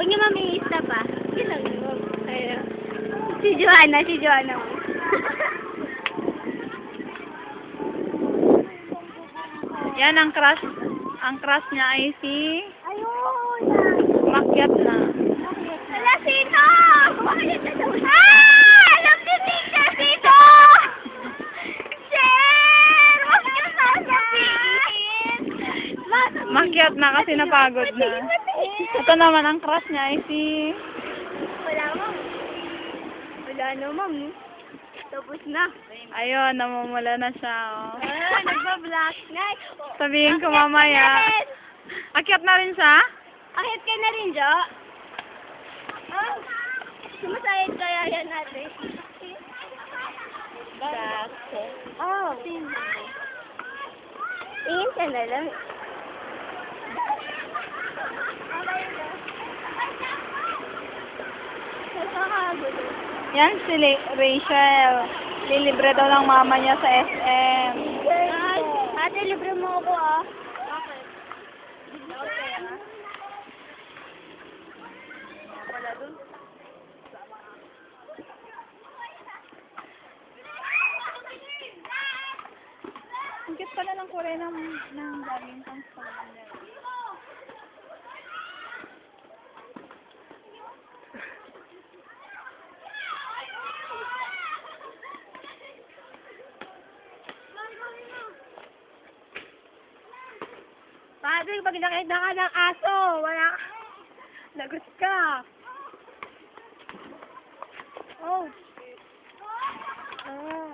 Tingin mo may isa pa. Yun lang yun. Ayun. Si Joanna, si Joanna. Yan ang crush. Ang crush niya ay si Ayun! Makyat na. Wala sino! Ah! Alam ni teacher sino! Sir! Huwag niyo sasabihin! Makyat na kasi napagod na. Ito naman ang crush niya ay si Wala mo. Wala na, ma'am. Tapos na. ayun, namumula na siya. Oh. Ah, nagba-black na. Sabihin ko mamaya. Akyat na rin siya? Akit ka na rin, Jo. Oh, sumasayad kaya yan natin. Gato. Oh. Tingin ka na lang. Nakakagulo. Yan si Rachel. Lilibre daw ng mama niya sa SM. Ay, ate, libre mo ako ah. Bakit? Wala dun? Ang cute pala ng Korea ng galing pang sa Padre, pag nakita ka ng aso, wala ka. Lagot ka. Oh. Oh.